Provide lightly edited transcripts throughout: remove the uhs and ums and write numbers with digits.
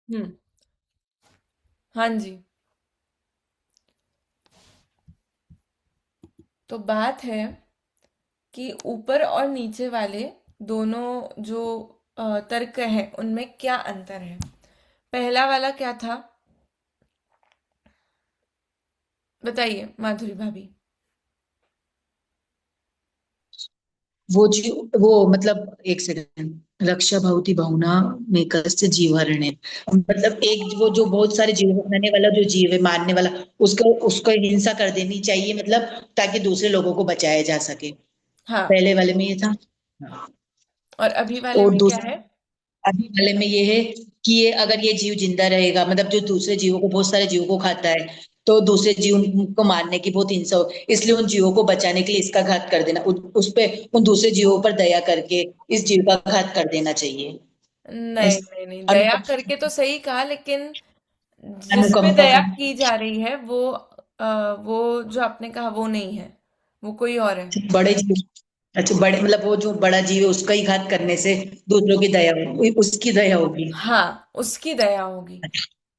हम्म। हाँ जी। तो बात है कि ऊपर और नीचे वाले दोनों जो तर्क हैं उनमें क्या अंतर है। पहला वाला क्या था, बताइए माधुरी भाभी। वो मतलब एक सेकंड, रक्षा भवति बहुना में कस्य जीवहरणे, मतलब एक वो जो बहुत सारे जीव को खाने वाला जो जीव है, मारने वाला, उसको उसको हिंसा कर देनी चाहिए, मतलब ताकि दूसरे लोगों को बचाया जा सके। हाँ। पहले वाले में ये था। और अभी वाले और में क्या है? अभी वाले में ये है कि ये अगर ये जीव जिंदा रहेगा, मतलब जो दूसरे जीवों को, बहुत सारे जीवों को खाता है, तो दूसरे जीव को मारने की बहुत हिंसा हो, इसलिए उन जीवों को बचाने के लिए इसका घात कर देना, उस पे उन दूसरे जीवों पर दया करके इस जीव का घात कर देना चाहिए। नहीं इस नहीं नहीं, दया करके तो अनुकंपा, सही कहा, लेकिन जिस पे अनुकंपा दया का। की जा रही है वो जो आपने कहा वो नहीं है, वो कोई और है। बड़े जीव, अच्छा बड़े मतलब वो जो बड़ा जीव है उसका ही घात करने से दूसरों की दया होगी, उसकी दया होगी। हाँ, उसकी दया होगी।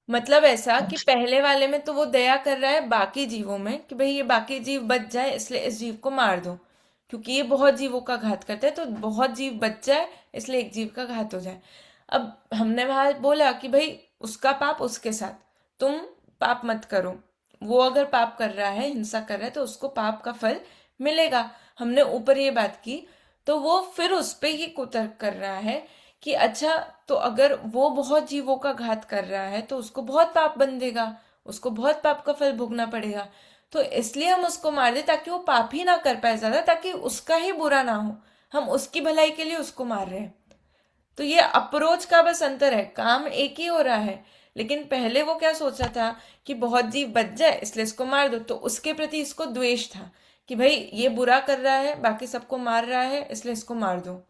मतलब ऐसा कि पहले वाले में तो वो दया कर रहा है बाकी जीवों में कि भाई ये बाकी जीव बच जाए इसलिए इस जीव को मार दो, क्योंकि ये बहुत जीवों का घात करता है तो बहुत जीव बच जाए इसलिए एक जीव का घात हो जाए। अब हमने वहां बोला कि भाई उसका पाप उसके साथ, तुम पाप मत करो। वो अगर पाप कर रहा है, हिंसा कर रहा है, तो उसको पाप का फल मिलेगा। हमने ऊपर ये बात की। तो वो फिर उस पे ही कुतर्क कर रहा है कि अच्छा, तो अगर वो बहुत जीवों का घात कर रहा है तो उसको बहुत पाप बंधेगा, उसको बहुत पाप का फल भोगना पड़ेगा। तो इसलिए हम उसको मार दे ताकि वो पाप ही ना कर पाए ज्यादा, ताकि उसका ही बुरा ना हो। हम उसकी भलाई के लिए उसको मार रहे हैं। तो ये अप्रोच का बस अंतर है, काम एक ही हो रहा है। लेकिन पहले वो क्या सोचा था कि बहुत जीव बच जाए इसलिए इसको मार दो, तो उसके प्रति इसको द्वेष था कि भाई ये बुरा कर रहा है, बाकी सबको मार रहा है, इसलिए इसको मार दो।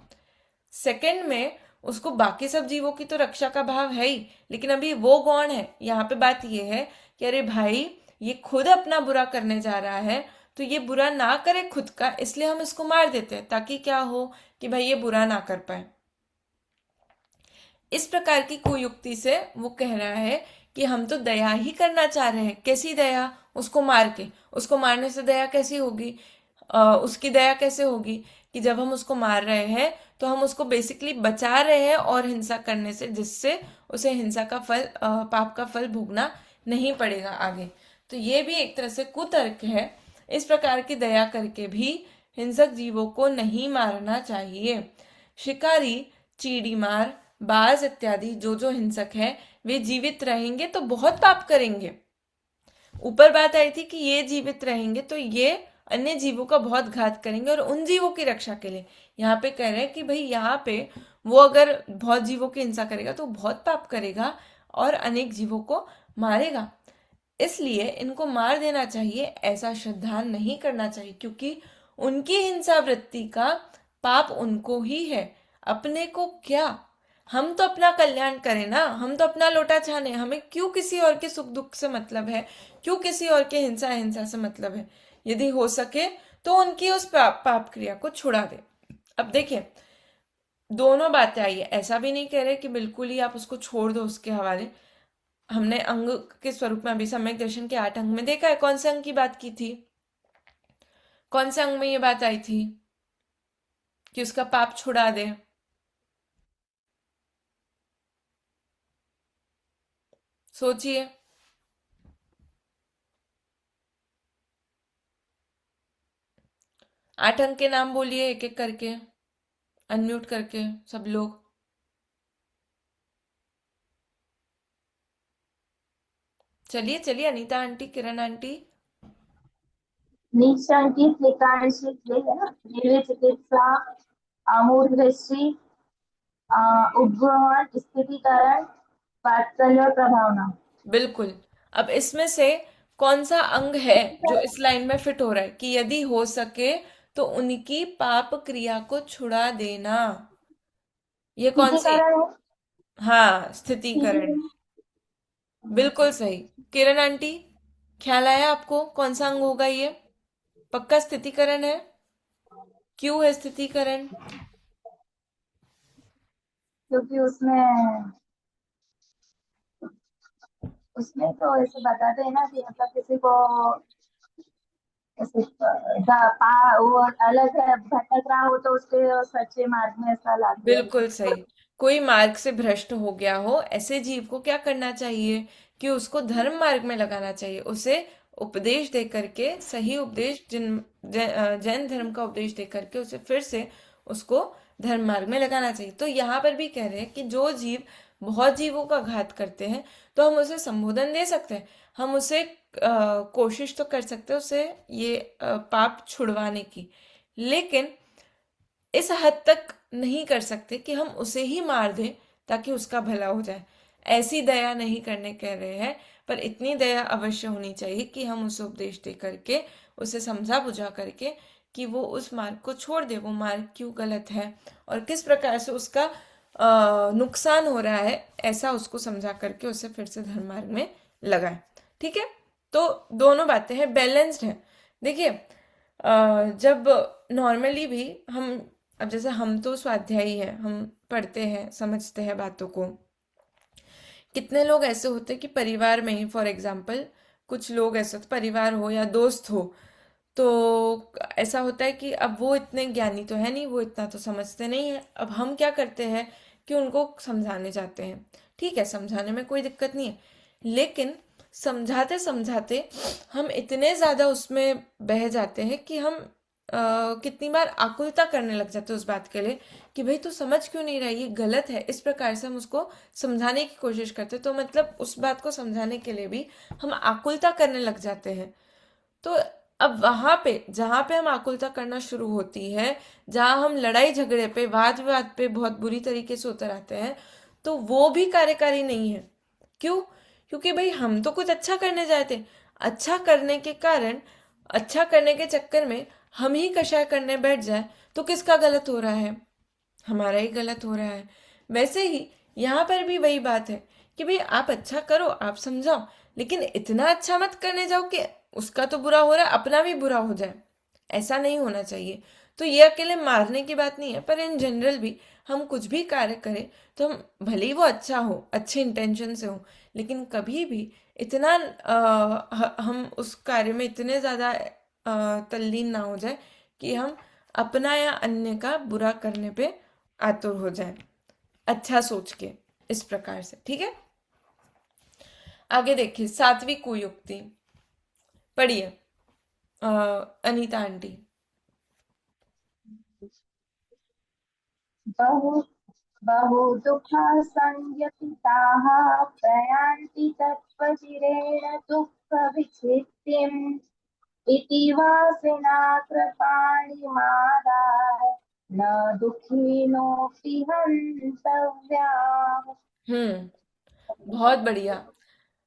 सेकंड में उसको बाकी सब जीवों की तो रक्षा का भाव है ही, लेकिन अभी वो कौन है, यहाँ पे बात ये है कि अरे भाई, ये खुद अपना बुरा करने जा रहा है, तो ये बुरा ना करे खुद का, इसलिए हम इसको मार देते हैं ताकि क्या हो कि भाई ये बुरा ना कर पाए। इस प्रकार की कुयुक्ति से वो कह रहा है कि हम तो दया ही करना चाह रहे हैं। कैसी दया? उसको मार के। उसको मारने से दया कैसी होगी? उसकी दया कैसे होगी कि जब हम उसको मार रहे हैं तो हम उसको बेसिकली बचा रहे हैं और हिंसा करने से, जिससे उसे हिंसा का फल, पाप का फल भोगना नहीं पड़ेगा आगे। तो ये भी एक तरह से कुतर्क है। इस प्रकार की दया करके भी हिंसक जीवों को नहीं मारना चाहिए। शिकारी, चीड़ीमार, बाज इत्यादि जो जो हिंसक है, वे जीवित रहेंगे तो बहुत पाप करेंगे। ऊपर बात आई थी कि ये जीवित रहेंगे तो ये अन्य जीवों का बहुत घात करेंगे और उन जीवों की रक्षा के लिए। यहाँ पे कह रहे हैं कि भाई यहाँ पे वो अगर बहुत जीवों की हिंसा करेगा तो बहुत पाप करेगा और अनेक जीवों को मारेगा। इसलिए इनको मार देना चाहिए, ऐसा श्रद्धान नहीं करना चाहिए, क्योंकि उनकी हिंसा वृत्ति का पाप उनको ही है। अपने को क्या? हम तो अपना कल्याण करें ना, हम तो अपना लोटा छाने, हमें क्यों किसी और के सुख दुख से मतलब है? क्यों किसी और के हिंसा हिंसा से मतलब है? यदि हो सके तो उनकी उस पाप क्रिया को छुड़ा दे। अब देखिए, दोनों बातें आई है। ऐसा भी नहीं कह रहे कि बिल्कुल ही आप उसको छोड़ दो उसके हवाले। हमने अंग के स्वरूप में अभी सम्यक दर्शन के 8 अंग में देखा है। कौन से अंग की बात की थी? कौन से अंग में ये बात आई थी कि उसका पाप छुड़ा दे? सोचिए। 8 अंग के नाम बोलिए एक एक करके, अनम्यूट करके सब लोग। चलिए चलिए, अनीता आंटी, किरण आंटी। निशांकी, त्रिकांशी, है ना, दिव्य चिकित्सा, अमूर्त दृष्टि, उपग्रहण, स्थितिकरण, वात्सल्य और प्रभावना। बिल्कुल। अब इसमें से कौन सा अंग है जो इस लाइन में फिट हो रहा है कि यदि हो सके तो उनकी पाप क्रिया को छुड़ा देना? ये कौन सी? स्थितिकरण है। हाँ, स्थितिकरण। बिल्कुल सही। किरण आंटी, ख्याल आया आपको कौन सा अंग होगा ये? पक्का स्थितिकरण है? क्यों है स्थितिकरण? क्योंकि उसमें उसमें तो ऐसे बताते हैं ना कि मतलब किसी को ऐसे वो अलग है भटक रहा हो तो उसके सच्चे मार्ग में ऐसा ला दिया बिल्कुल जाए। सही। कोई मार्ग से भ्रष्ट हो गया हो, ऐसे जीव को क्या करना चाहिए कि उसको धर्म मार्ग में लगाना चाहिए, उसे उपदेश दे करके, सही उपदेश, जैन धर्म का उपदेश दे करके उसे फिर से उसको धर्म मार्ग में लगाना चाहिए। तो यहाँ पर भी कह रहे हैं कि जो जीव बहुत जीवों का घात करते हैं, तो हम उसे संबोधन दे सकते हैं, हम उसे कोशिश तो कर सकते हैं उसे ये पाप छुड़वाने की, लेकिन इस हद तक नहीं कर सकते कि हम उसे ही मार दें ताकि उसका भला हो जाए। ऐसी दया नहीं करने कह रहे हैं, पर इतनी दया अवश्य होनी चाहिए कि हम उसे उपदेश दे करके, उसे समझा बुझा करके कि वो उस मार्ग को छोड़ दे, वो मार्ग क्यों गलत है और किस प्रकार से उसका नुकसान हो रहा है, ऐसा उसको समझा करके उसे फिर से धर्म मार्ग में लगाए। ठीक है, तो दोनों बातें हैं, बैलेंस्ड है। देखिए, जब नॉर्मली भी हम, अब जैसे हम तो स्वाध्यायी हैं, हम पढ़ते हैं, समझते हैं बातों को। कितने लोग ऐसे होते हैं कि परिवार में ही, फॉर एग्जाम्पल, कुछ लोग ऐसे होते, परिवार हो या दोस्त हो, तो ऐसा होता है कि अब वो इतने ज्ञानी तो है नहीं, वो इतना तो समझते नहीं है। अब हम क्या करते हैं कि उनको समझाने जाते हैं। ठीक है, समझाने में कोई दिक्कत नहीं है, लेकिन समझाते समझाते हम इतने ज़्यादा उसमें बह जाते हैं कि हम कितनी बार आकुलता करने लग जाते हैं उस बात के लिए कि भाई तू समझ क्यों नहीं रहा, ये गलत है। इस प्रकार से हम उसको समझाने की कोशिश करते हैं, तो मतलब उस बात को समझाने के लिए भी हम आकुलता करने लग जाते हैं। तो अब वहां पे जहां पे हम आकुलता करना शुरू होती है, जहां हम लड़ाई झगड़े पे, वाद विवाद पे बहुत बुरी तरीके से उतर आते हैं, तो वो भी कार्यकारी नहीं है। क्यों? क्योंकि भाई हम तो कुछ अच्छा करने जाए थे, अच्छा करने के कारण, अच्छा करने के चक्कर में हम ही कषाय करने बैठ जाए, तो किसका गलत हो रहा है? हमारा ही गलत हो रहा है। वैसे ही यहाँ पर भी वही बात है कि भाई आप अच्छा करो, आप समझाओ, लेकिन इतना अच्छा मत करने जाओ कि उसका तो बुरा हो रहा है, अपना भी बुरा हो जाए। ऐसा नहीं होना चाहिए। तो ये अकेले मारने की बात नहीं है, पर इन जनरल भी हम कुछ भी कार्य करें तो हम, भले ही वो अच्छा हो, अच्छे इंटेंशन से हो, लेकिन कभी भी इतना हम उस कार्य में इतने ज़्यादा तल्लीन ना हो जाए कि हम अपना या अन्य का बुरा करने पे आतुर हो जाए, अच्छा सोच के। इस प्रकार से, ठीक है। आगे देखिए, सातवीं कुयुक्ति पढ़िए, अनीता आंटी। बहु बहु दुःखा संयतिताः प्रयान्ति तत्त्वचिरेण दुःखविच्छित्तिम् इति वासिना कृपाणिमादाय न दुःखिनोऽपि हन्तव्याः। बहुत बढ़िया।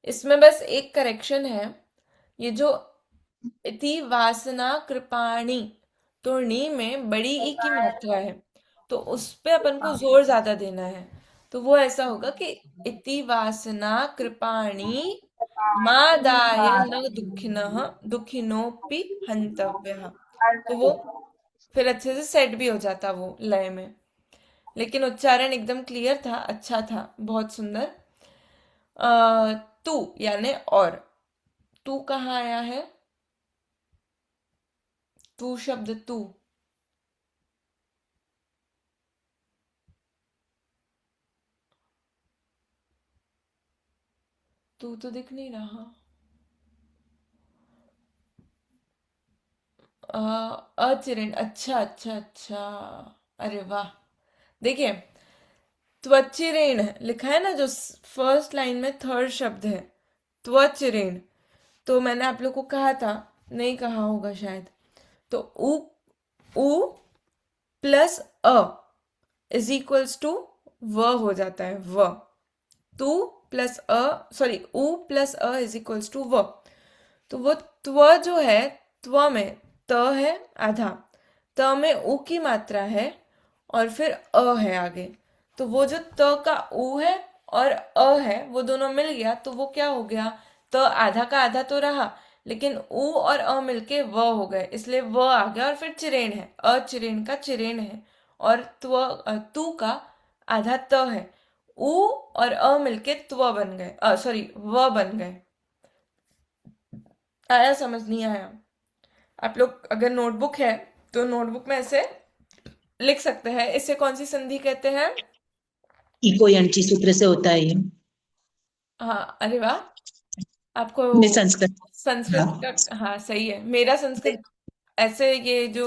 इसमें बस एक करेक्शन है, ये जो इति वासना कृपाणी, तो नी में बड़ी ई की मात्रा है, तो उस पे अपन को जोर ज्यादा देना है। तो वो ऐसा होगा कि इति वासना कृपाणी मादाय न दुखिनः दुखिनोपि हन्तव्यः। तो वो फिर अच्छे से सेट भी हो जाता वो लय में। लेकिन उच्चारण एकदम क्लियर था, अच्छा था, बहुत सुंदर। तू यानी और, तू कहाँ आया है? तू शब्द, तू। तू तो दिख नहीं रहा। अचिरेण, अच्छा अच्छा अच्छा, अरे वाह। देखिए, त्वचिरेण लिखा है ना, जो फर्स्ट लाइन में थर्ड शब्द है, त्वचिरेण। तो मैंने आप लोग को कहा था, नहीं कहा होगा शायद, तो u plus a is equals to v हो जाता है, व। तू plus a, sorry, u plus a is equals to v. तो वो त्व जो है, त्व में त है आधा, त में उ की मात्रा है, और फिर अ है आगे। तो वो जो त का उ है और अ है, वो दोनों मिल गया, तो वो क्या हो गया? त आधा का आधा तो रहा, लेकिन उ और अ मिलके व हो गए, इसलिए व आ गया। और फिर चिरेण है, अचिरेण का चिरेण है, और तू का आधा त है, ऊ और अ मिलके त्व बन गए, सॉरी व बन गए। आया समझ? नहीं आया? आप लोग अगर नोटबुक है तो नोटबुक में ऐसे लिख सकते हैं। इसे कौन सी संधि कहते हैं? इको यंची सूत्र से होता है ये। हाँ, अरे वाह, आपको मैं संस्कृत। हाँ। संस्कृत का, हाँ सही है। मेरा संस्कृत ऐसे ये जो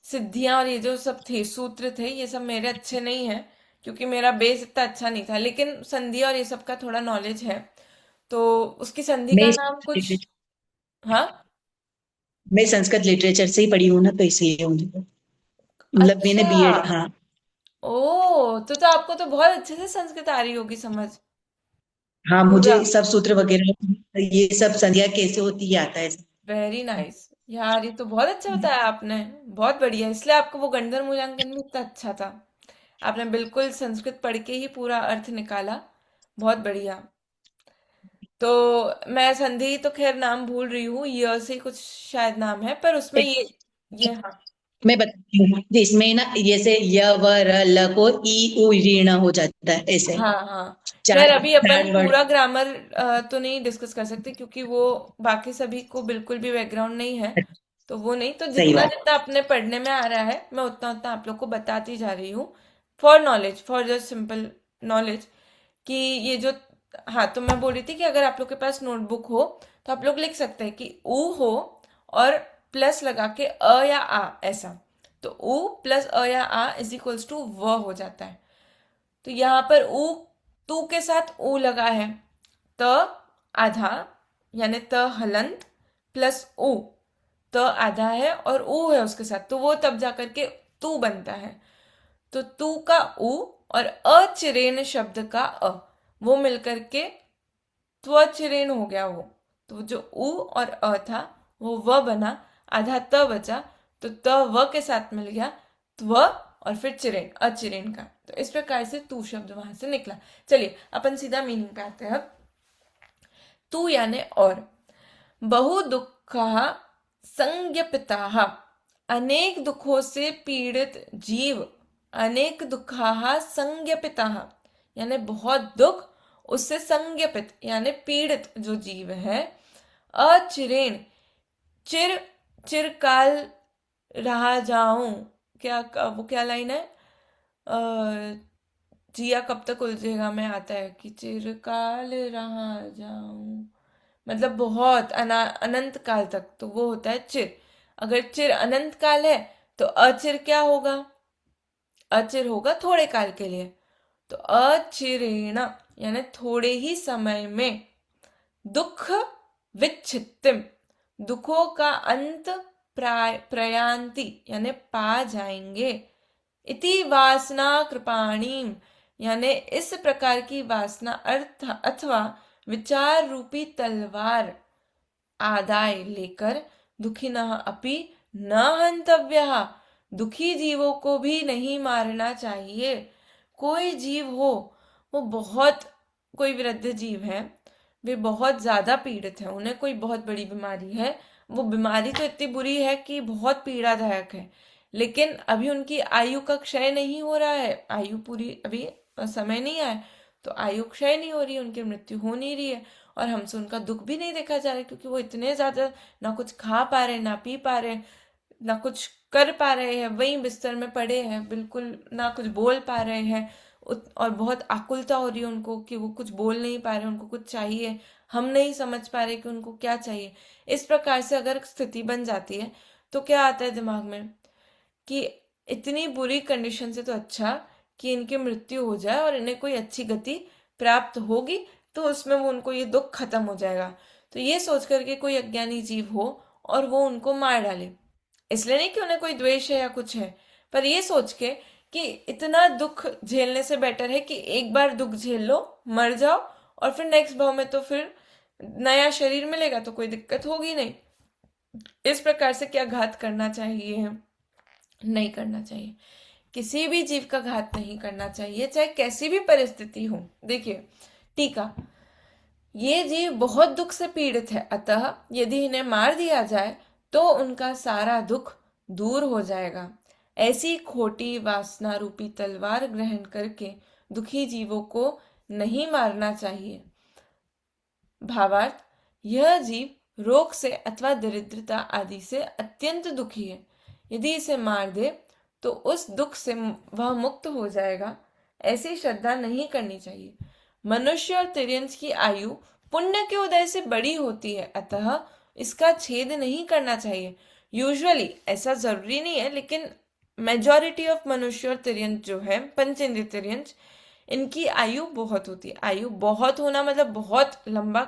सिद्धियां और ये जो सब थे सूत्र थे, ये सब मेरे अच्छे नहीं है, क्योंकि मेरा बेस इतना अच्छा नहीं था। लेकिन संधि और ये सब का थोड़ा नॉलेज है। तो उसकी संधि मैं का नाम कुछ। हाँ। मैं संस्कृत लिटरेचर से ही पढ़ी हूँ ना, तो इसलिए मुझे मतलब मैंने अच्छा। बीएड। हाँ। ओ, तो आपको तो बहुत अच्छे से संस्कृत आ रही होगी समझ, हाँ, पूरा। मुझे सब सूत्र वगैरह, ये सब संध्या कैसे होती है आता है। वेरी नाइस यार, ये तो बहुत अच्छा बताया आपने। बहुत बढ़िया, इसलिए आपको वो गंधर्व मूल्यांकन भी इतना अच्छा था। आपने बिल्कुल संस्कृत पढ़ के ही पूरा अर्थ निकाला। बहुत बढ़िया। तो मैं संधि तो खैर नाम भूल रही हूँ, य से कुछ शायद नाम है, पर उसमें ये हाँ। मैं बताती हूँ, जिसमें ना ये से य व र ल को ई उ ऋण हो जाता है ऐसे। हाँ हाँ। खैर चार अभी अपन चार वर्ड। पूरा ग्रामर तो नहीं डिस्कस कर सकते, क्योंकि वो बाकी सभी को बिल्कुल भी बैकग्राउंड नहीं है। तो वो नहीं, तो सही जितना बात। जितना अपने पढ़ने में आ रहा है मैं उतना उतना आप लोग को बताती जा रही हूँ। For knowledge, for just simple knowledge, कि ये जो, हाँ तो मैं बोल रही थी कि अगर आप लोग के पास नोटबुक हो तो आप लोग लिख सकते हैं कि ऊ हो और प्लस लगा के अ या आ, ऐसा। तो ऊ प्लस अ या आ इज इक्वल्स टू व हो जाता है। तो यहाँ पर ऊ, तू के साथ ऊ लगा है, त आधा, यानी त हलंत प्लस ऊ, त आधा है और ऊ है उसके साथ, तो वो तब जा करके तू बनता है। तो तू का ऊ और अचिरेण शब्द का अ, वो मिलकर के त्वचिरेण हो गया वो। तो जो ऊ और अ था वो व बना, आधा त बचा, तो त व के साथ मिल गया त्व, और फिर चिरेण, अचिरेण का। तो इस प्रकार से तू शब्द वहां से निकला। चलिए अपन सीधा मीनिंग पे आते हैं अब। तू यानी और, बहु दुखा संज्ञपिताः, अनेक दुखों से पीड़ित जीव, अनेक दुखाः संज्ञपिताः, यानी बहुत दुख उससे संज्ञपित यानी पीड़ित जो जीव है। अचिरेण, चिर, चिरकाल रहा जाऊं, क्या वो क्या लाइन है? जिया कब तक उलझेगा में आता है कि चिरकाल रहा जाऊं, मतलब बहुत अनंत काल तक, तो वो होता है चिर। अगर चिर अनंत काल है तो अचिर क्या होगा? अचिर होगा थोड़े काल के लिए। तो अचिरेण यानी थोड़े ही समय में, दुख विच्छित्तिम, दुखों का अंत प्रयांति यानी पा जाएंगे। इति वासना कृपाणीम, यानी इस प्रकार की वासना अर्थ अथवा विचार रूपी तलवार आदाय लेकर, दुखिनः अपि न हंतव्यः, दुखी जीवों को भी नहीं मारना चाहिए। कोई जीव हो, वो बहुत, कोई वृद्ध जीव है, वे बहुत ज्यादा पीड़ित है, उन्हें कोई बहुत बड़ी बीमारी है, वो बीमारी तो इतनी बुरी है कि बहुत पीड़ादायक है, लेकिन अभी उनकी आयु का क्षय नहीं हो रहा है, आयु पूरी अभी समय नहीं आया, तो आयु क्षय नहीं हो रही है, उनकी मृत्यु हो नहीं रही है, और हमसे उनका दुख भी नहीं देखा जा रहा है, क्योंकि वो इतने ज्यादा ना कुछ खा पा रहे, ना पी पा रहे, ना कुछ कर पा रहे हैं, वहीं बिस्तर में पड़े हैं, बिल्कुल ना कुछ बोल पा रहे हैं। और बहुत आकुलता हो रही है उनको कि वो कुछ बोल नहीं पा रहे, उनको कुछ चाहिए, हम नहीं समझ पा रहे कि उनको क्या चाहिए। इस प्रकार से अगर स्थिति बन जाती है तो क्या आता है दिमाग में कि इतनी बुरी कंडीशन से तो अच्छा कि इनकी मृत्यु हो जाए और इन्हें कोई अच्छी गति प्राप्त होगी, तो उसमें वो उनको ये दुख खत्म हो जाएगा। तो ये सोच करके कोई अज्ञानी जीव हो और वो उनको मार डाले, इसलिए नहीं कि उन्हें कोई द्वेष है या कुछ है, पर ये सोच के कि इतना दुख झेलने से बेटर है कि एक बार दुख झेल लो, मर जाओ, और फिर नेक्स्ट भाव में तो फिर नया शरीर मिलेगा तो कोई दिक्कत होगी नहीं। इस प्रकार से क्या घात करना चाहिए? नहीं करना चाहिए। किसी भी जीव का घात नहीं करना चाहिए, चाहे कैसी भी परिस्थिति हो। देखिए टीका, ये जीव बहुत दुख से पीड़ित है, अतः यदि इन्हें मार दिया जाए तो उनका सारा दुख दूर हो जाएगा। ऐसी खोटी वासना रूपी तलवार ग्रहण करके दुखी जीवों को नहीं मारना चाहिए। भावार्थ, यह जीव रोग से अथवा दरिद्रता आदि से अत्यंत दुखी है। यदि इसे मार दे तो उस दुख से वह मुक्त हो जाएगा, ऐसी श्रद्धा नहीं करनी चाहिए। मनुष्य और तिर्यंस की आयु पुण्य के उदय से बड़ी होती है, अतः इसका छेद नहीं करना चाहिए। यूजुअली ऐसा जरूरी नहीं है, लेकिन मेजॉरिटी ऑफ मनुष्य और तिर्यंस जो है, पंचेंद्रिय तिर्यंस, इनकी आयु बहुत होती है। आयु बहुत होना मतलब बहुत लंबा,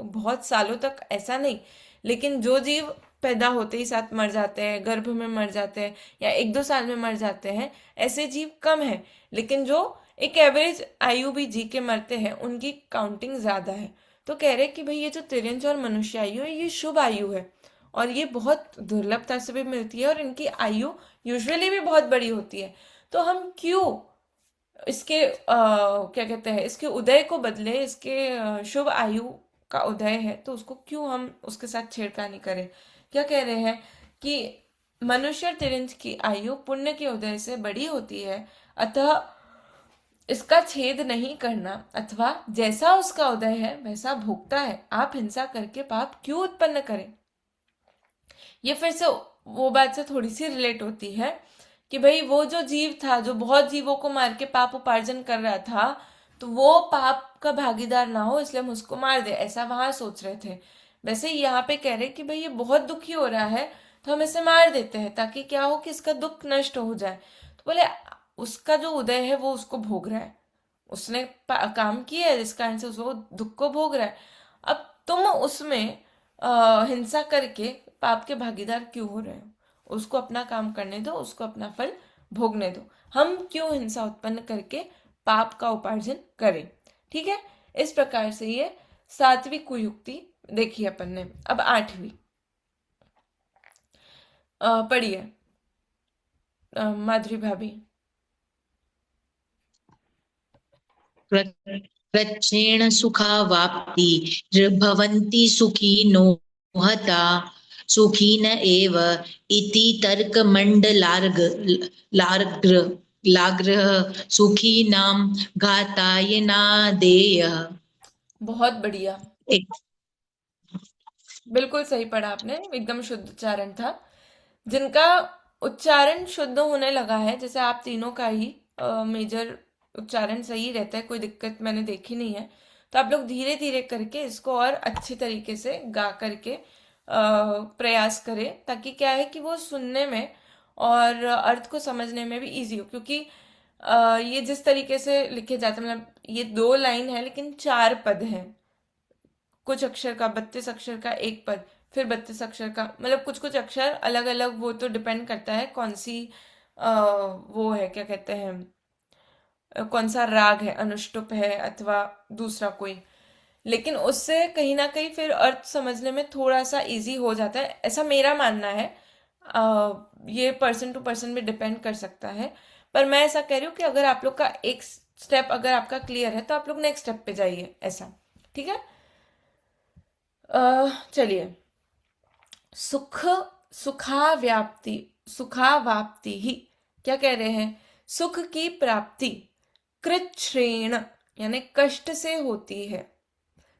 बहुत सालों तक ऐसा नहीं, लेकिन जो जीव पैदा होते ही साथ मर जाते हैं, गर्भ में मर जाते हैं या 1-2 साल में मर जाते हैं, ऐसे जीव कम है। लेकिन जो एक एवरेज आयु भी जी के मरते हैं, उनकी काउंटिंग ज्यादा है। तो कह रहे कि भाई ये जो तिर्यंस और मनुष्य आयु है, ये शुभ आयु है और ये बहुत दुर्लभता से भी मिलती है और इनकी आयु यूजुअली भी बहुत बड़ी होती है। तो हम क्यों इसके क्या कहते हैं, इसके उदय को बदले, इसके शुभ आयु का उदय है तो उसको क्यों हम उसके साथ छेड़खानी करें। क्या कह रहे हैं कि मनुष्य और तिर्यंस की आयु पुण्य के उदय से बड़ी होती है, अतः इसका छेद नहीं करना, अथवा जैसा उसका उदय है वैसा भोगता है। आप हिंसा करके पाप क्यों उत्पन्न करें। ये फिर से वो बात से थोड़ी सी रिलेट होती है कि भाई वो जो जीव था जो बहुत जीवों को मार के पाप उपार्जन कर रहा था, तो वो पाप का भागीदार ना हो इसलिए हम उसको मार दे, ऐसा वहां सोच रहे थे। वैसे ही यहाँ पे कह रहे कि भाई ये बहुत दुखी हो रहा है तो हम इसे मार देते हैं, ताकि क्या हो कि इसका दुख नष्ट हो जाए। तो बोले उसका जो उदय है वो उसको भोग रहा है, उसने काम किया है जिस कारण से उसको दुख को भोग रहा है। अब तुम उसमें हिंसा करके पाप के भागीदार क्यों हो रहे हो। उसको अपना काम करने दो, उसको अपना फल भोगने दो। हम क्यों हिंसा उत्पन्न करके पाप का उपार्जन करें। ठीक है, इस प्रकार से ये 7वीं कुयुक्ति देखी अपन ने। अब 8वीं पढ़िए माधुरी भाभी। प्रच्छेण सुखावाप्ति भवन्ति सुखिनो हता सुखिन एव इति लाग्रह सुखिनां घाताय नादेयः। बहुत बढ़िया, एक बिल्कुल सही पढ़ा आपने, एकदम शुद्ध उच्चारण था। जिनका उच्चारण शुद्ध होने लगा है, जैसे आप तीनों का ही मेजर उच्चारण सही रहता है, कोई दिक्कत मैंने देखी नहीं है, तो आप लोग धीरे धीरे करके इसको और अच्छे तरीके से गा करके प्रयास करें, ताकि क्या है कि वो सुनने में और अर्थ को समझने में भी इजी हो। क्योंकि ये जिस तरीके से लिखे जाते हैं, मतलब ये 2 लाइन है लेकिन 4 पद हैं। कुछ अक्षर का 32 अक्षर का एक पद, फिर 32 अक्षर का, मतलब कुछ कुछ अक्षर अलग अलग, वो तो डिपेंड करता है कौन सी वो है, क्या कहते हैं, कौन सा राग है, अनुष्टुप है अथवा दूसरा कोई। लेकिन उससे कहीं ना कहीं फिर अर्थ समझने में थोड़ा सा इजी हो जाता है, ऐसा मेरा मानना है। ये पर्सन टू पर्सन भी डिपेंड कर सकता है, पर मैं ऐसा कह रही हूँ कि अगर आप लोग का एक स्टेप अगर आपका क्लियर है तो आप लोग नेक्स्ट स्टेप पे जाइए, ऐसा। ठीक है, चलिए। सुख सुखाव्याप्ति सुखावाप्ति ही, क्या कह रहे हैं, सुख की प्राप्ति कृच्छ्रेण यानी कष्ट से होती है।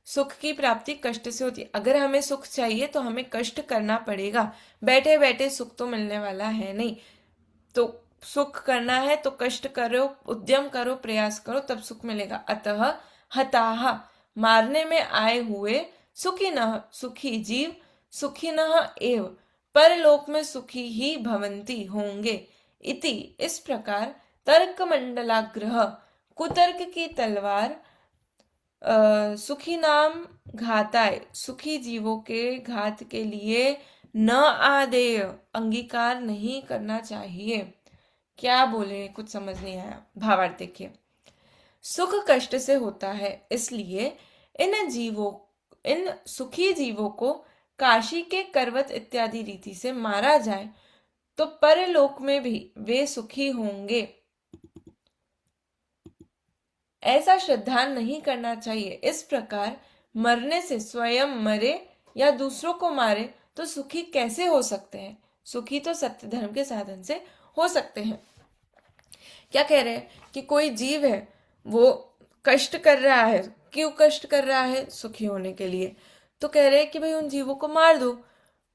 सुख की प्राप्ति कष्ट से होती है। अगर हमें सुख चाहिए तो हमें कष्ट करना पड़ेगा, बैठे बैठे सुख तो मिलने वाला है नहीं। तो सुख करना है तो कष्ट करो, उद्यम करो, प्रयास करो, तब सुख मिलेगा। अतः हताहा मारने में आए हुए, सुखिनः सुखी जीव, सुखिनः एव परलोक में सुखी ही भवंती होंगे। इति इस प्रकार तर्क मंडलाग्रह कुतर्क की तलवार सुखी नाम घाताय सुखी जीवों के घात के लिए न आदेय अंगीकार नहीं करना चाहिए। क्या बोले, कुछ समझ नहीं आया। भावार्थ देखिए, सुख कष्ट से होता है, इसलिए इन सुखी जीवों को काशी के करवत इत्यादि रीति से मारा जाए तो परलोक में भी वे सुखी होंगे, ऐसा श्रद्धा नहीं करना चाहिए। इस प्रकार मरने से स्वयं मरे या दूसरों को मारे तो सुखी कैसे हो सकते हैं। सुखी तो सत्य धर्म के साधन से हो सकते हैं। क्या कह रहे हैं कि कोई जीव है वो कष्ट कर रहा है। क्यों कष्ट कर रहा है? सुखी होने के लिए। तो कह रहे हैं कि भाई उन जीवों को मार दो,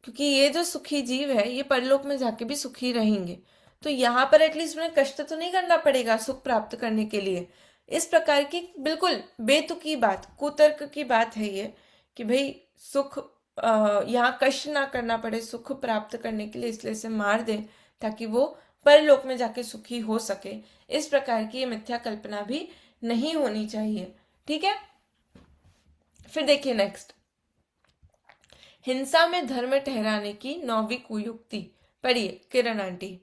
क्योंकि ये जो सुखी जीव है ये परलोक में जाके भी सुखी रहेंगे। तो यहाँ पर एटलीस्ट उन्हें कष्ट तो नहीं करना पड़ेगा सुख प्राप्त करने के लिए। इस प्रकार की बिल्कुल बेतुकी बात, कुतर्क की बात है ये, कि भाई सुख यहाँ कष्ट ना करना पड़े सुख प्राप्त करने के लिए, इसलिए इसे मार दें ताकि वो परलोक में जाके सुखी हो सके। इस प्रकार की ये मिथ्या कल्पना भी नहीं होनी चाहिए। ठीक है, फिर देखिए नेक्स्ट, हिंसा में धर्म ठहराने की 9वीं कुयुक्ति। पढ़िए किरण आंटी।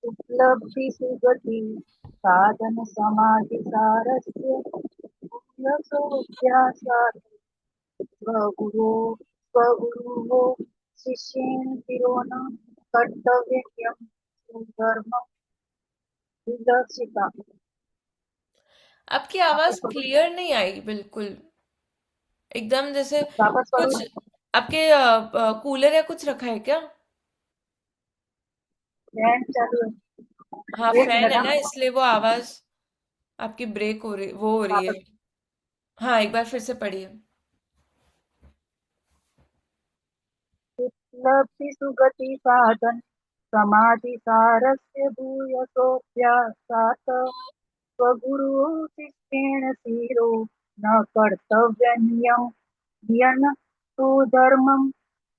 उपलब्धि सुगति साधन समाधि सारस्य यशोऽभ्यासात् स्वगुरो स्वगुरुः शिष्येण शिरो न कर्तव्यं धर्म विदर्शिता। आपकी आवाज क्लियर नहीं आई बिल्कुल, एकदम जैसे वापस कुछ पढ़ो। आपके कूलर या कुछ रखा है क्या? फैन चालू है। हाँ एक फैन मिनट है हाँ। ना, इसलिए वो आवाज आपकी ब्रेक हो रही, वो हो रही है। वापस। हाँ एक बार फिर से पढ़िए। उपलब्धि सुगति साधन समाधि सारस्य भूयसोऽभ्यासात् स्वगुरु शिष्येण शिरो न कर्तव्यनियम यन सुधर्मं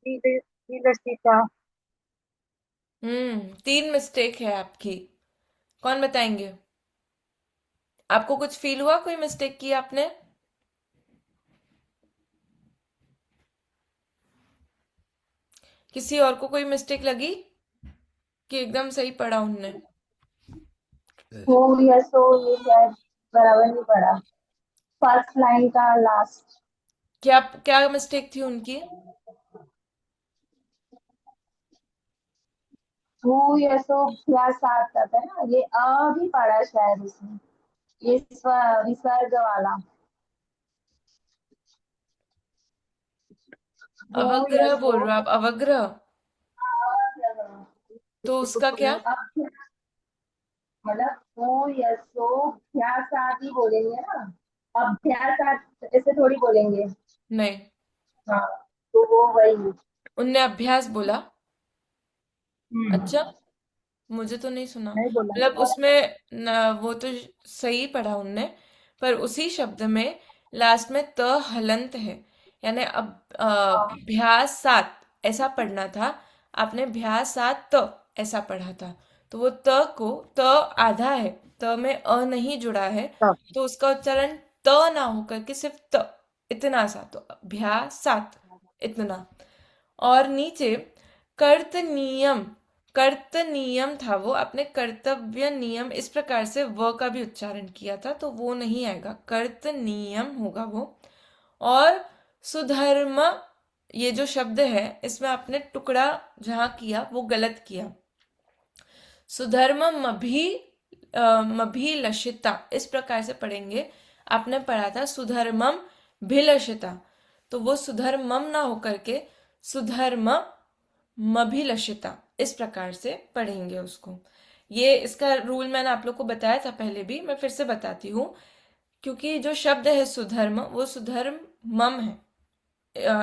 विलसिता। 3 मिस्टेक है आपकी, कौन बताएंगे? आपको कुछ फील हुआ कोई मिस्टेक की आपने? किसी और को कोई मिस्टेक लगी कि एकदम सही पढ़ा उनने? हो या सो ये शायद बराबर नहीं पड़ा। फर्स्ट लाइन का लास्ट। क्या क्या मिस्टेक थी उनकी? हो या सो क्या साथ आता है ना, ये अ भी पड़ा शायद उसमें, ये विसर्ग वाला। हो या अवग्रह सो बोल रहे हो आप, अवग्रह? तो उसका क्या? अब मतलब हो या सो अभ्यासात ही बोलेंगे ना, अभ्यासात ऐसे थोड़ी बोलेंगे। नहीं, हाँ, तो वो वही। उनने अभ्यास बोला। हम्म। अच्छा, मुझे तो नहीं सुना। नहीं बोला। मतलब उसमें वो तो सही पढ़ा उनने, पर उसी शब्द में लास्ट में त हलंत है, यानी अभ्यासात ऐसा पढ़ना था। आपने अभ्यासात त ऐसा पढ़ा था। तो वो त को, त आधा है, त में अ नहीं जुड़ा है, तो तो उसका उच्चारण त ना होकर के सिर्फ त, इतना सा, तो अभ्यासात इतना। और नीचे कर्त नियम, कर्त नियम था, वो अपने कर्तव्य नियम इस प्रकार से व का भी उच्चारण किया था, तो वो नहीं आएगा, कर्त नियम होगा वो। और सुधर्म, ये जो शब्द है इसमें आपने टुकड़ा जहां किया वो गलत किया। सुधर्म मभिलषिता इस प्रकार से पढ़ेंगे। आपने पढ़ा था सुधर्मम भिलषिता, तो वो सुधर्मम ना होकर के सुधर्म मभिलषिता इस प्रकार से पढ़ेंगे उसको। ये इसका रूल मैंने आप लोग को बताया था पहले भी, मैं फिर से बताती हूँ। क्योंकि जो शब्द है सुधर्म, वो सुधर्म मम है।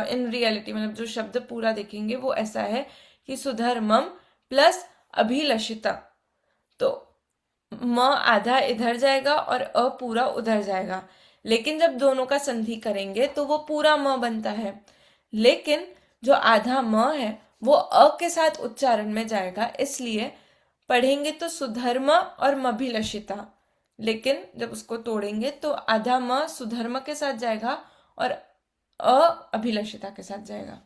इन रियलिटी मतलब जो शब्द पूरा देखेंगे वो ऐसा है कि सुधर्मम प्लस अभिलषिता। तो म आधा इधर जाएगा और अ पूरा उधर जाएगा, लेकिन जब दोनों का संधि करेंगे तो वो पूरा म बनता है। लेकिन जो आधा म है वो अ के साथ उच्चारण में जाएगा, इसलिए पढ़ेंगे तो सुधर्म और मभिलषिता, लेकिन जब उसको तोड़ेंगे तो आधा म सुधर्म के साथ जाएगा और अ अभिलषिता के साथ जाएगा।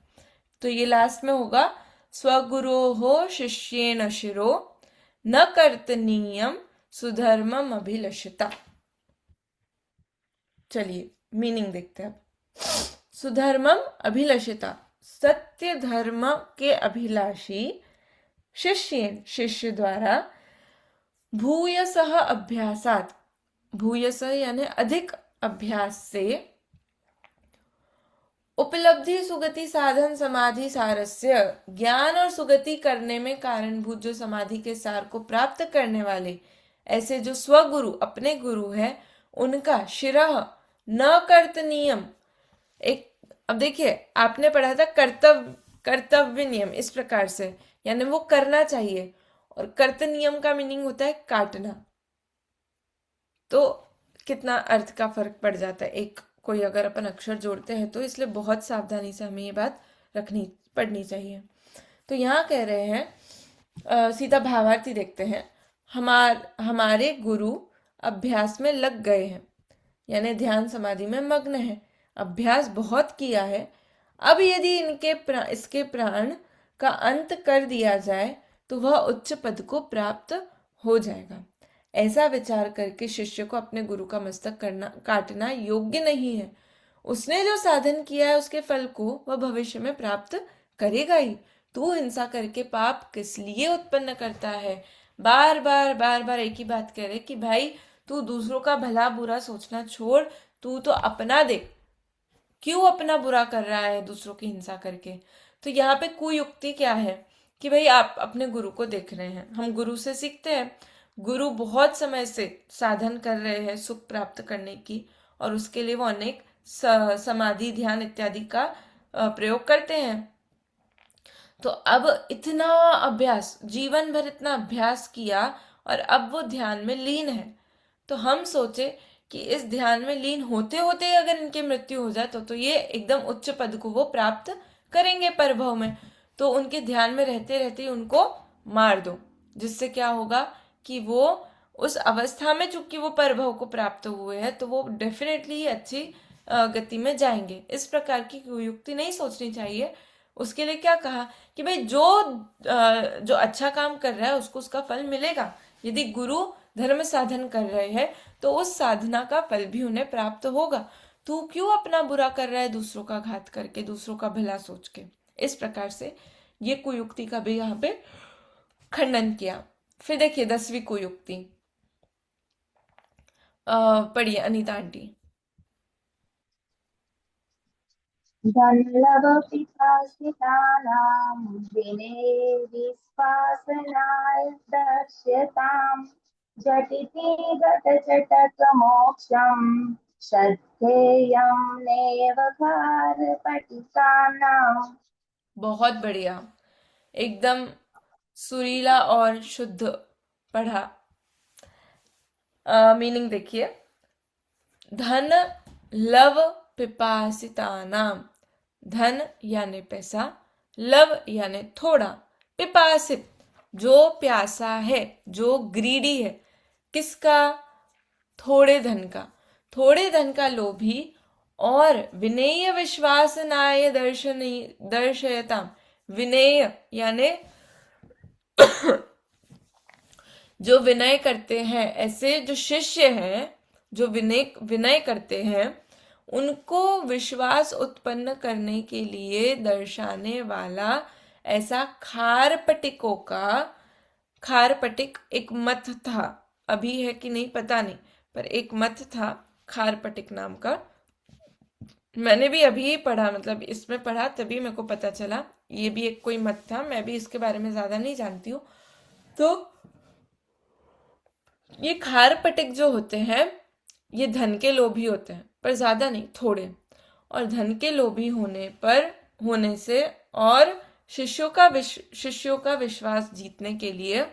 तो ये लास्ट में होगा स्वगुरोः शिष्येण शिरो न कर्तनीयम सुधर्मम अभिलषिता। चलिए मीनिंग देखते हैं अब। सुधर्मम अभिलषिता, सत्य धर्म के अभिलाषी, शिष्येन शिष्य द्वारा, भूयसः अभ्यासात, भूयसः यानी अधिक अभ्यास से, उपलब्धि सुगति साधन समाधि सारस्य, ज्ञान और सुगति करने में कारणभूत जो समाधि के सार को प्राप्त करने वाले ऐसे जो स्वगुरु अपने गुरु है, उनका शिरः न कर्त नियम। एक, अब देखिए आपने पढ़ा था कर्तव्य नियम, इस प्रकार से यानी वो करना चाहिए, और कर्त नियम का मीनिंग होता है काटना। तो कितना अर्थ का फर्क पड़ जाता है एक कोई अगर अपन अक्षर जोड़ते हैं तो, इसलिए बहुत सावधानी से हमें ये बात पढ़नी चाहिए। तो यहाँ कह रहे हैं, सीधा भावार्थी देखते हैं, हमारे गुरु अभ्यास में लग गए हैं, यानी ध्यान समाधि में मग्न है, अभ्यास बहुत किया है। अब यदि इसके प्राण का अंत कर दिया जाए तो वह उच्च पद को प्राप्त हो जाएगा। ऐसा विचार करके शिष्य को अपने गुरु का मस्तक काटना योग्य नहीं है। उसने जो साधन किया है उसके फल को वह भविष्य में प्राप्त करेगा ही। तू हिंसा करके पाप किस लिए उत्पन्न करता है? बार बार एक ही बात कह रहे कि भाई तू दूसरों का भला बुरा सोचना छोड़, तू तो अपना देख, क्यों अपना बुरा कर रहा है दूसरों की हिंसा करके। तो यहाँ पे कुयुक्ति क्या है कि भाई आप अपने गुरु को देख रहे हैं, हम गुरु से सीखते हैं, गुरु बहुत समय से साधन कर रहे हैं सुख प्राप्त करने की, और उसके लिए वो अनेक समाधि ध्यान इत्यादि का प्रयोग करते हैं। तो अब इतना अभ्यास, जीवन भर इतना अभ्यास किया और अब वो ध्यान में लीन है, तो हम सोचे कि इस ध्यान में लीन होते होते अगर इनकी मृत्यु हो जाए तो ये एकदम उच्च पद को वो प्राप्त करेंगे परभव में, तो उनके ध्यान में रहते रहते उनको मार दो, जिससे क्या होगा कि वो उस अवस्था में चूंकि वो परभव को प्राप्त हुए हैं तो वो डेफिनेटली अच्छी गति में जाएंगे। इस प्रकार की युक्ति नहीं सोचनी चाहिए। उसके लिए क्या कहा कि भाई जो अच्छा काम कर रहा है उसको उसका फल मिलेगा। यदि गुरु धर्म साधन कर रहे हैं तो उस साधना का फल भी उन्हें प्राप्त होगा। तू क्यों अपना बुरा कर रहा है दूसरों का घात करके, दूसरों का भला सोच के? इस प्रकार से ये कुयुक्ति का भी यहाँ पे खंडन किया। फिर देखिए 10वीं कुयुक्ति पढ़िए अनीता आंटी। धनलवपितानां विनेरिस्वासनाय दर्श्यताम् झटिति घटचटकमोक्षम् श्रद्धेयं नेव खारपटिकानाम्। बहुत बढ़िया, एकदम सुरीला और शुद्ध पढ़ा। मीनिंग देखिए, धन लव पिपासितानाम, धन यानी पैसा, लव यानी थोड़ा, पिपासित जो प्यासा है, जो ग्रीडी है, किसका? थोड़े धन का, थोड़े धन का लोभी, और विनेय विश्वासनाय दर्शयताम, विनेय यानी जो विनय करते हैं, ऐसे जो शिष्य हैं जो विनय करते हैं उनको विश्वास उत्पन्न करने के लिए दर्शाने वाला ऐसा खारपटिकों का, खारपटिक एक मत था, अभी है कि नहीं पता नहीं, पर एक मत था खारपटिक नाम का। मैंने भी अभी पढ़ा, मतलब इसमें पढ़ा तभी मेरे को पता चला, ये भी एक कोई मत था, मैं भी इसके बारे में ज्यादा नहीं जानती हूँ। तो ये खारपटिक जो होते हैं ये धन के लोभी होते हैं, पर ज्यादा नहीं, थोड़े। और धन के लोभी होने से और शिष्यों का विश्वास जीतने के लिए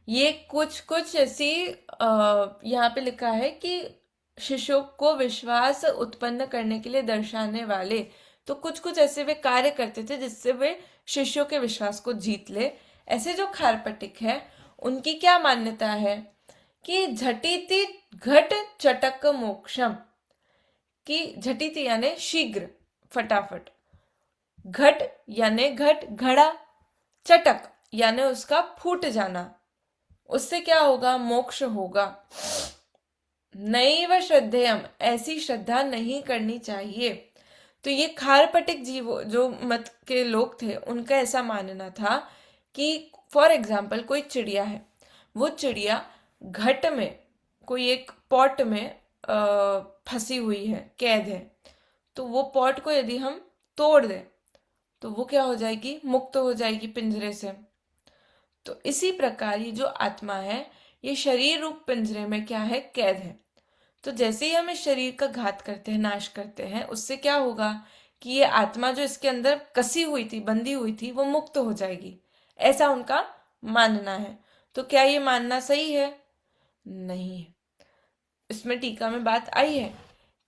ये कुछ ऐसी यहाँ पे लिखा है कि शिष्यों को विश्वास उत्पन्न करने के लिए दर्शाने वाले, तो कुछ ऐसे वे कार्य करते थे जिससे वे शिष्यों के विश्वास को जीत ले। ऐसे जो खारपटिक है उनकी क्या मान्यता है कि झटिति घट चटक मोक्षम, कि झटिति यानी शीघ्र, फटाफट, घट यानी घड़ा, चटक यानी उसका फूट जाना, उससे क्या होगा? मोक्ष होगा। नैव श्रद्धेयम, ऐसी श्रद्धा नहीं करनी चाहिए। तो ये खारपटिक जीव जो मत के लोग थे उनका ऐसा मानना था कि फॉर एग्जाम्पल कोई चिड़िया है, वो चिड़िया घट में, कोई एक पॉट में फंसी हुई है, कैद है, तो वो पॉट को यदि हम तोड़ दें तो वो क्या हो जाएगी, मुक्त हो जाएगी पिंजरे से। तो इसी प्रकार ये जो आत्मा है, ये शरीर रूप पिंजरे में क्या है, कैद है। तो जैसे ही हम इस शरीर का घात करते हैं, नाश करते हैं, उससे क्या होगा कि ये आत्मा जो इसके अंदर कसी हुई थी, बंधी हुई थी, वो मुक्त हो जाएगी, ऐसा उनका मानना है। तो क्या ये मानना सही है? नहीं है। इसमें टीका में बात आई है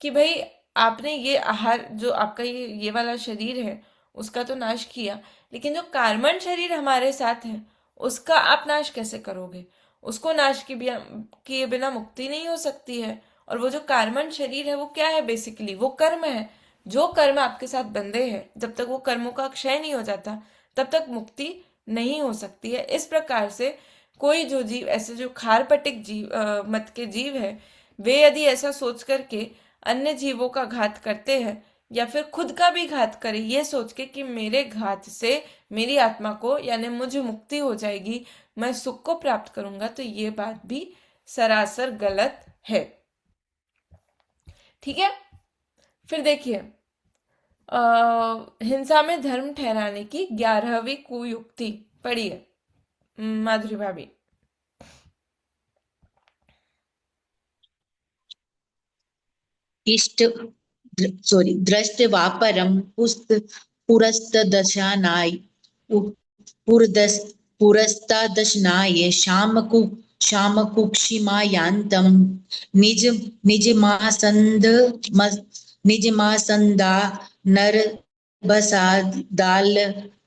कि भाई आपने ये आहार, जो आपका ये वाला शरीर है, उसका तो नाश किया, लेकिन जो कार्बन शरीर हमारे साथ है, उसका आप नाश कैसे करोगे? उसको नाश किए बिना मुक्ति नहीं हो सकती है। और वो जो कार्बन शरीर है वो क्या है, बेसिकली वो कर्म है। जो कर्म आपके साथ बंधे हैं, जब तक वो कर्मों का क्षय नहीं हो जाता, तब तक मुक्ति नहीं हो सकती है। इस प्रकार से कोई जो जीव, ऐसे जो खारपटिक जीव मत के जीव है, वे यदि ऐसा सोच करके अन्य जीवों का घात करते हैं, या फिर खुद का भी घात करे ये सोच के कि मेरे घात से मेरी आत्मा को, यानी मुझे मुक्ति हो जाएगी, मैं सुख को प्राप्त करूंगा, तो ये बात भी सरासर गलत है। ठीक है। फिर देखिए, हिंसा में धर्म ठहराने की 11वीं कुयुक्ति पढ़िए माधुरी भाभी। इष्ट सॉरी दृष्टवा परम पुरस्तदशनाय पुरदस पुरस्तादशनाय शामकुक्षिमायान्तं निज निजमासन्द निजमासन्दा नर बसादाल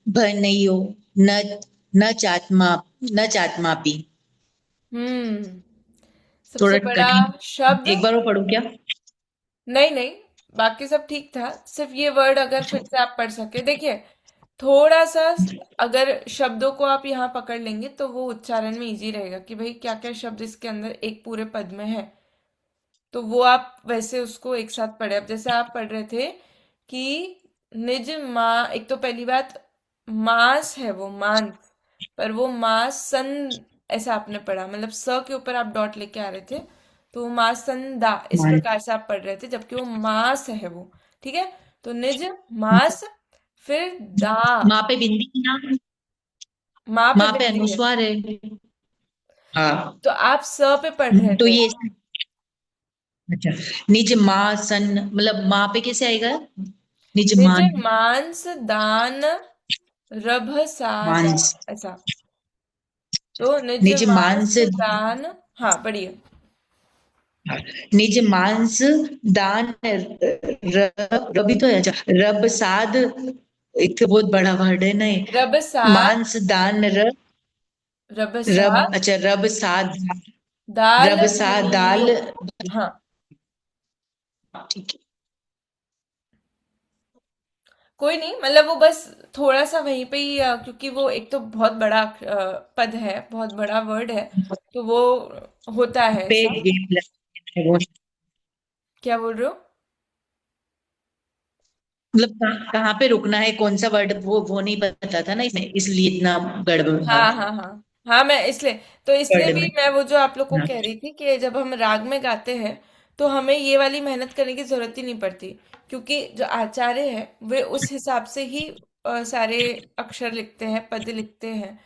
भनयो न न चात्मा न चात्मापि। हम्म। सबसे थोड़ा बड़ा कठिन, शब्द। एक बार वो पढ़ू क्या? नहीं नहीं, बाकी सब ठीक था, सिर्फ ये वर्ड अगर फिर से आप पढ़ सके। देखिए, थोड़ा सा अगर शब्दों को आप यहाँ पकड़ लेंगे तो वो उच्चारण में इजी रहेगा कि भाई क्या क्या शब्द इसके अंदर एक पूरे पद में है। तो वो आप वैसे उसको एक साथ पढ़े। अब जैसे आप पढ़ रहे थे कि निज माँ, एक तो पहली बात मांस है वो, मांस, पर वो मांस सन, ऐसा आपने पढ़ा, मतलब स के ऊपर आप डॉट लेके आ रहे थे, तो वो मासंदा इस मान प्रकार से आप पढ़ रहे थे, जबकि वो मांस है वो। ठीक है। तो निज मांस, फिर दा, माँ पे बिंदी ना, माँ पे माँ पे बिंदी है, अनुस्वार है। हाँ, तो आप स पे पढ़ रहे तो थे। ये अच्छा, निज माँ सन मतलब माँ पे कैसे आएगा? निज निज मान मांस दान रभसादा, मांस, ऐसा। तो निज निज मांस मांस, दान, हाँ पढ़िए। निज मांस दान रवि तो है, अच्छा रब साध, एक तो बहुत बड़ा वर्ड है ना ये। रबसात, मांस दान र रब, रबसात अच्छा रब साध, दाल रब सा भनियो, दाल, हाँ। ठीक है। कोई नहीं, मतलब वो बस थोड़ा सा वहीं पे ही क्योंकि वो एक तो बहुत बड़ा पद है, बहुत बड़ा वर्ड है, तो वो होता है पे ऐसा। गेम लगता है वो, क्या बोल रहे हो? मतलब कहाँ पे रुकना है, कौन सा वर्ड, वो नहीं पता था ना इसमें, इसलिए इतना गड़बड़ था हाँ हाँ हाँ हाँ, मैं इसलिए, तो इसलिए वर्ड भी में। मैं वो जो आप लोग को हाँ, कह रही थी कि जब हम राग में गाते हैं तो हमें ये वाली मेहनत करने की जरूरत ही नहीं पड़ती, क्योंकि जो आचार्य है वे उस हिसाब से ही सारे अक्षर लिखते हैं, पद लिखते हैं।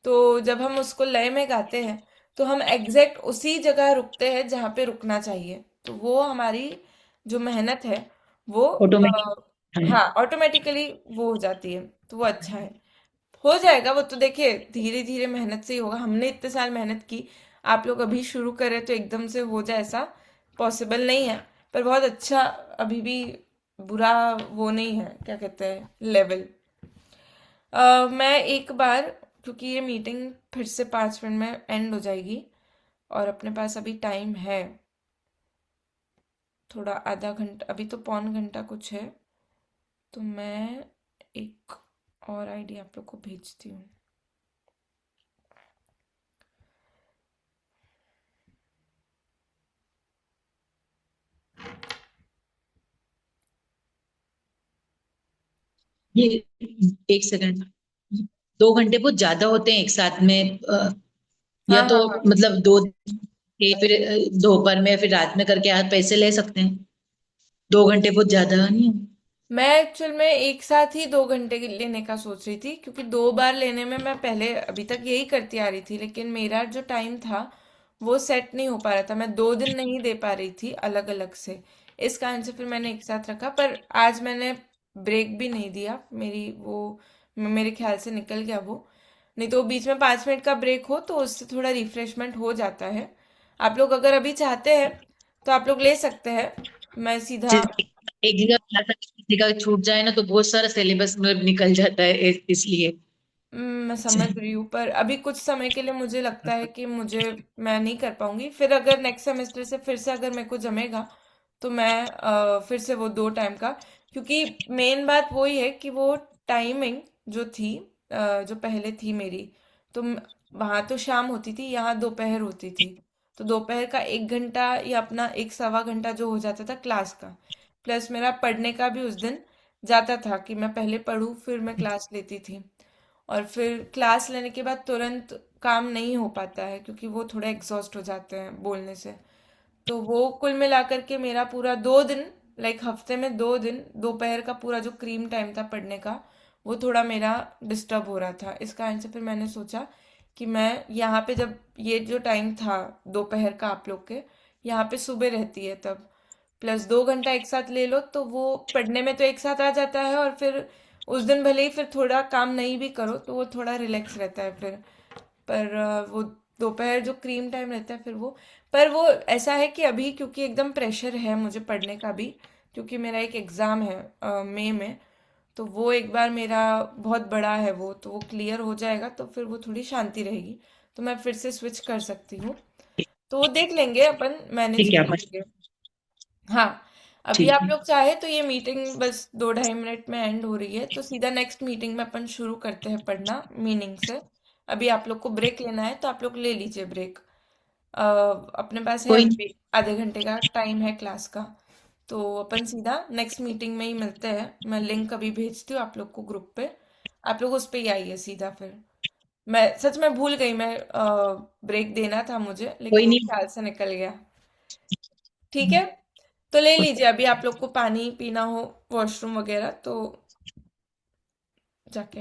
तो जब हम उसको लय में गाते हैं तो हम एग्जैक्ट उसी जगह रुकते हैं जहाँ पे रुकना चाहिए, तो वो हमारी जो मेहनत है वो ऑटोमेटिक। हाँ, हाँ ऑटोमेटिकली वो हो जाती है, तो वो अच्छा है। हो जाएगा वो तो, देखिए धीरे धीरे मेहनत से ही होगा। हमने इतने साल मेहनत की, आप लोग अभी शुरू करें तो एकदम से हो जाए ऐसा पॉसिबल नहीं है। पर बहुत अच्छा, अभी भी बुरा वो नहीं है, क्या कहते हैं, लेवल। मैं एक बार, क्योंकि ये मीटिंग फिर से 5 मिनट में एंड हो जाएगी और अपने पास अभी टाइम है थोड़ा, आधा घंटा, अभी तो पौन घंटा कुछ है, तो मैं एक और आईडी आप लोग को भेजती हूँ। ये एक सेकंड, 2 घंटे बहुत ज्यादा होते हैं एक साथ में, या हाँ तो हाँ हाँ। मतलब दो, फिर दोपहर में फिर रात में करके आप पैसे ले सकते हैं। 2 घंटे बहुत ज्यादा नहीं है? मैं एक्चुअल में एक साथ ही 2 घंटे लेने का सोच रही थी, क्योंकि 2 बार लेने में मैं पहले अभी तक यही करती आ रही थी, लेकिन मेरा जो टाइम था वो सेट नहीं हो पा रहा था। मैं 2 दिन नहीं दे पा रही थी अलग अलग से। इस कारण से फिर मैंने एक साथ रखा। पर आज मैंने ब्रेक भी नहीं दिया, मेरी वो मेरे ख्याल से निकल गया वो। नहीं तो बीच में 5 मिनट का ब्रेक हो तो उससे थोड़ा रिफ्रेशमेंट हो जाता है। आप लोग अगर अभी चाहते हैं तो आप लोग ले सकते हैं। मैं सीधा एक जगह क्लास अगर किसी का छूट जाए ना तो बहुत सारा सिलेबस में निकल जाता है, इसलिए। मैं समझ रही हूँ, पर अभी कुछ समय के लिए मुझे लगता है कि मुझे मैं नहीं कर पाऊंगी। फिर अगर नेक्स्ट सेमेस्टर से फिर से अगर मेरे को जमेगा तो मैं फिर से वो 2 टाइम का, क्योंकि मेन बात वही है कि वो टाइमिंग जो थी, जो पहले थी मेरी, तो वहाँ तो शाम होती थी, यहाँ दोपहर होती थी। तो दोपहर का 1 घंटा या अपना 1 सवा घंटा जो हो जाता था क्लास का, प्लस मेरा पढ़ने का भी उस दिन जाता था कि मैं पहले पढूं फिर मैं क्लास लेती थी। और फिर क्लास लेने के बाद तुरंत काम नहीं हो पाता है, क्योंकि वो थोड़ा एग्जॉस्ट हो जाते हैं बोलने से। तो वो कुल मिलाकर के मेरा पूरा 2 दिन, लाइक हफ्ते में 2 दिन, दोपहर का पूरा जो क्रीम टाइम था पढ़ने का, वो थोड़ा मेरा डिस्टर्ब हो रहा था। इस कारण से फिर मैंने सोचा कि मैं यहाँ पे, जब ये जो टाइम था दोपहर का आप लोग के, यहाँ पे सुबह रहती है तब, प्लस 2 घंटा एक साथ ले लो तो वो पढ़ने में तो एक साथ आ जाता है। और फिर उस दिन भले ही फिर थोड़ा काम नहीं भी करो तो वो थोड़ा रिलैक्स रहता है फिर। पर वो दोपहर जो क्रीम टाइम रहता है फिर वो, पर वो ऐसा है कि अभी क्योंकि एकदम प्रेशर है मुझे पढ़ने का भी, क्योंकि मेरा एक एग्ज़ाम है मई में। तो वो एक बार मेरा बहुत बड़ा है वो, तो वो क्लियर हो जाएगा तो फिर वो थोड़ी शांति रहेगी, तो मैं फिर से स्विच कर सकती हूँ। तो वो देख लेंगे अपन, मैनेज ठीक है कर आप। लेंगे। हाँ, अभी ठीक आप है। लोग चाहे तो ये मीटिंग बस 2 ढाई मिनट में एंड हो रही है, तो सीधा नेक्स्ट मीटिंग में अपन शुरू करते हैं पढ़ना मीनिंग से। अभी आप लोग को ब्रेक लेना है तो आप लोग ले लीजिए ब्रेक। अपने पास है कोई नहीं। अभी आधे घंटे का टाइम है क्लास का। तो अपन सीधा नेक्स्ट मीटिंग में ही मिलते हैं। मैं लिंक अभी भेजती हूँ आप लोग को ग्रुप पे, आप लोग उस पे ही आइए सीधा फिर। मैं सच में भूल गई, मैं ब्रेक देना था मुझे लेकिन कोई वो नहीं। ख्याल से निकल गया। ठीक है, तो ले लीजिए। अभी आप लोग को पानी पीना हो, वॉशरूम वगैरह, तो जाके